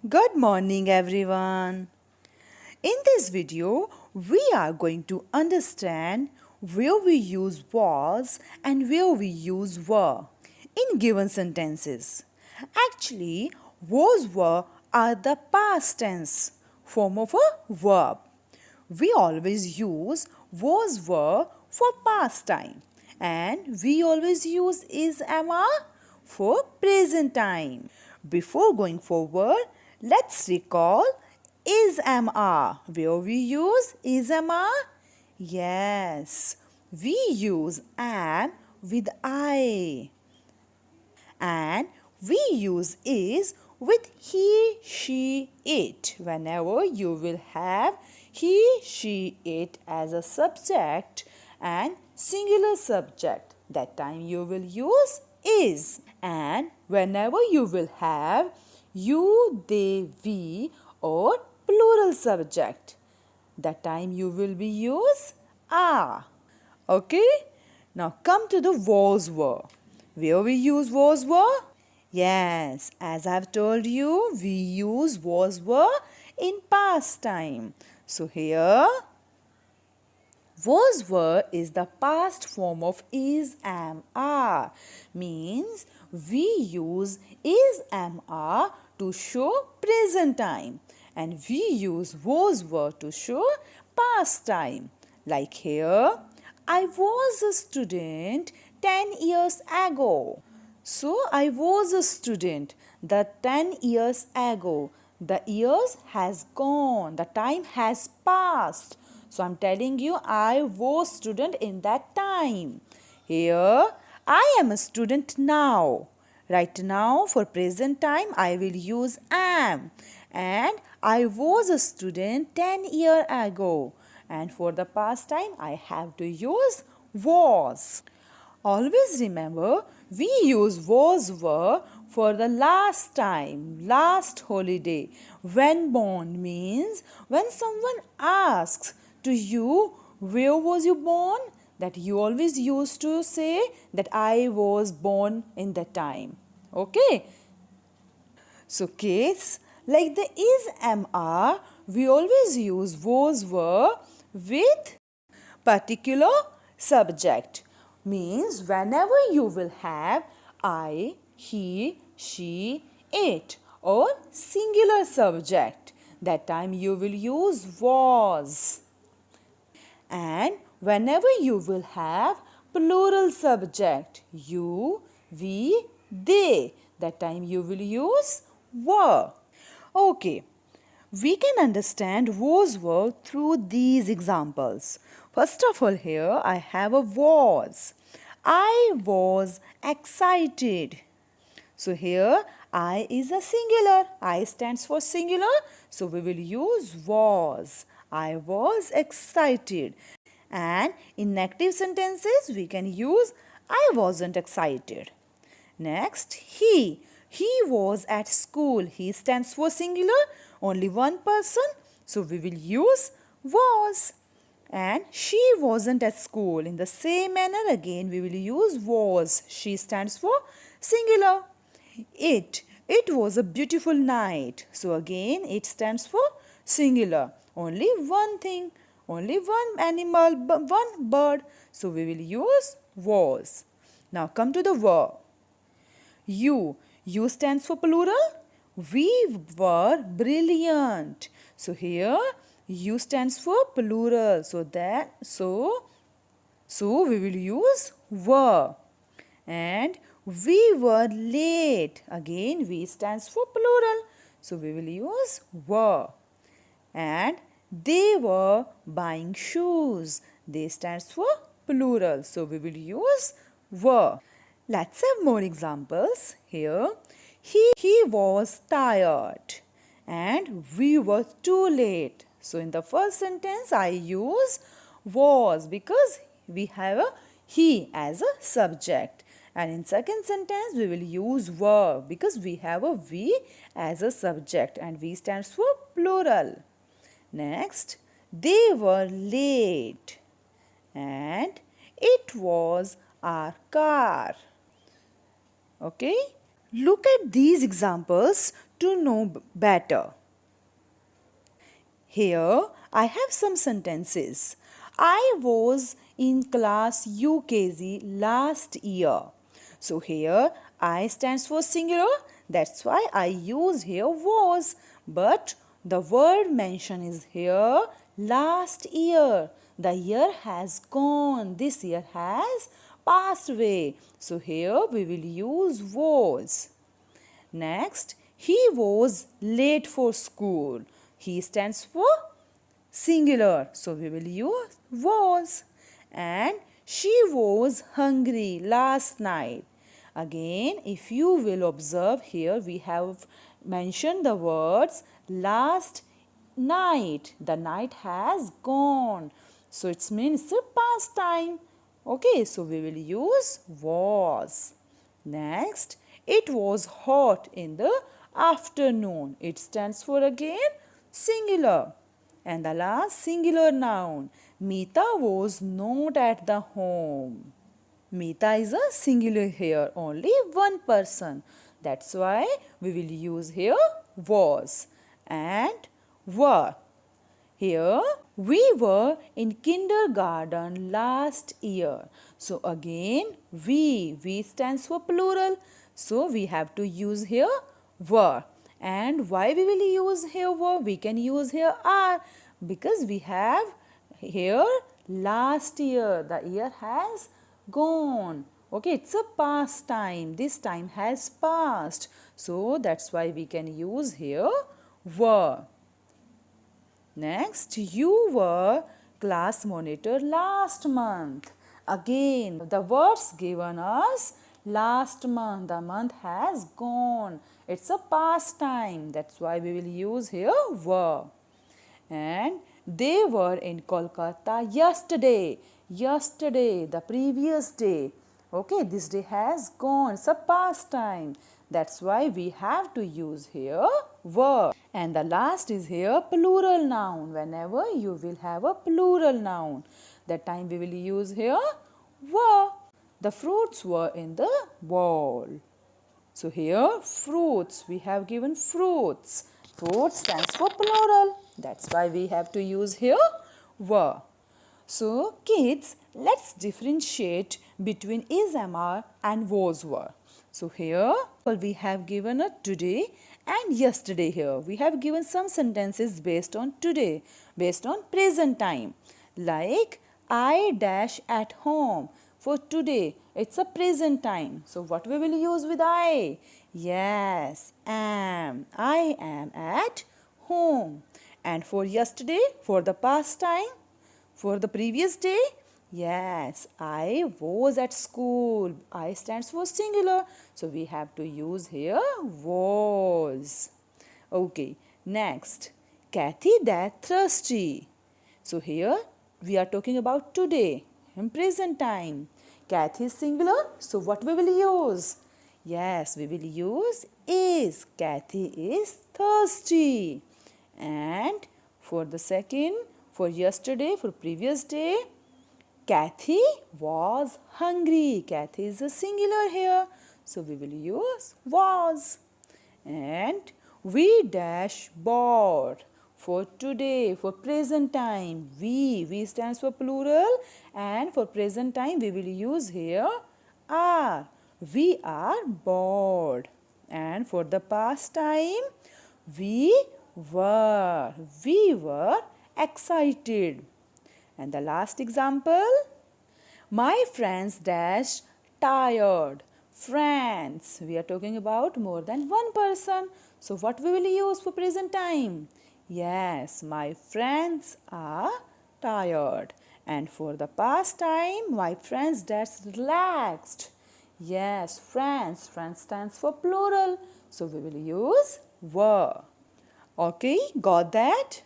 Good morning, everyone. In this video, we are going to understand where we use was and where we use were in given sentences. Actually, was were are the past tense form of a verb. We always use was were for past time and we always use is am are for present time. Before going forward, let's recall is am are. Where we use is am are? Yes, we use am with I and we use is with he, she, it. Whenever you will have he, she, it as a subject and singular subject, that time you will use is. And whenever you will have you, they, we or plural subject, that time you will be use are. Okay? Now come to the was were. Where we use was were? Yes, as I've told you, we use was were in past time. So here, was were is the past form of is am are. Means we use is am are to show present time and we use was were to show past time. Like here, I was a student 10 years ago. So I was a student the 10 years ago. The years has gone. The time has passed. So I'm telling you I was student in that time. Here I am a student now. Right now for present time I will use am. And I was a student 10 years ago. And for the past time I have to use was. Always remember, we use was were for the last time, last holiday. When born means when someone asks to you, where was you born? That you always used to say that I was born in that time. Okay? So case like the is am are, we always use was were with particular subject. Means whenever you will have I, he, she, it or singular subject, that time you will use was. And whenever you will have plural subject, you, we, they, that time you will use were. Okay, we can understand was were through these examples. First of all, here I have a was. I was excited. So here I is a singular. I stands for singular. So we will use was. I was excited. And in negative sentences we can use I wasn't excited. Next, he. He was at school. He stands for singular, only one person. So we will use was. And she wasn't at school. In the same manner, again we will use was. She stands for singular. It. It was a beautiful night. So again, it stands for singular. Only one thing. Only one animal, one bird. So we will use was. Now come to the were. You. You stands for plural. We were brilliant. So here you stands for plural. So we will use were. And we were late. Again we stands for plural. So we will use were. And they were buying shoes. They stands for plural. So we will use were. Let's have more examples. Here, he was tired and we were too late. So in the first sentence, I use was because we have a he as a subject. And in second sentence, we will use were because we have a we as a subject and we stands for plural. Next, they were late and it was our car. Okay? Look at these examples to know better. Here I have some sentences. I was in class UKG last year. So here I stands for singular. That's why I use here was. But the word mentioned is here last year. The year has gone. This year has passed away. So here we will use was. Next, he was late for school. He stands for singular. So we will use was. And she was hungry last night. Again, if you will observe here, we have mentioned the words last night. The night has gone. So it means a past time. Okay, so we will use was. Next, it was hot in the afternoon. It stands for again singular. And the last singular noun. Mita was not at the home. Mita is a singular here, only one person. That's why we will use here was and were. Here we were in kindergarten last year. So again we stands for plural. So we have to use here were. And why we will use here were? We can use here are because we have here last year. The year has gone. Okay, it's a past time. This time has passed. So that's why we can use here were. Next, you were class monitor last month. Again, the words given us last month. The month has gone. It's a past time. That's why we will use here were. And they were in Kolkata yesterday. Yesterday, the previous day. Okay, this day has gone. It's a past time. That's why we have to use here were. And the last is here plural noun. Whenever you will have a plural noun, that time we will use here were. The fruits were in the bowl. So here fruits, we have given fruits. Fruits stands for plural. That's why we have to use here were. So kids, let's differentiate between is, am, are and was, were. So here we have given a today and yesterday here. We have given some sentences based on today, based on present time. Like I dash at home. For today, it's a present time. So what we will use with I? Yes, am. I am at home. And for yesterday, for the past time, for the previous day, yes, I was at school. I stands for singular. So we have to use here was. Okay, next. Kathy that thirsty. So here we are talking about today in present time. Kathy is singular. So what we will use? Yes, we will use is. Kathy is thirsty. And for the second, for yesterday, for previous day, Kathy was hungry. Kathy is a singular here. So we will use was. And we dash bored. For today, for present time, we stands for plural, and for present time we will use here are. We are bored. And for the past time, we were excited. And the last example, my friends dash tired. Friends, we are talking about more than one person. So what we will use for present time? Yes, my friends are tired. And for the past time, my friends dash relaxed. Yes, friends. Friends stands for plural. So we will use were. Okay, got that?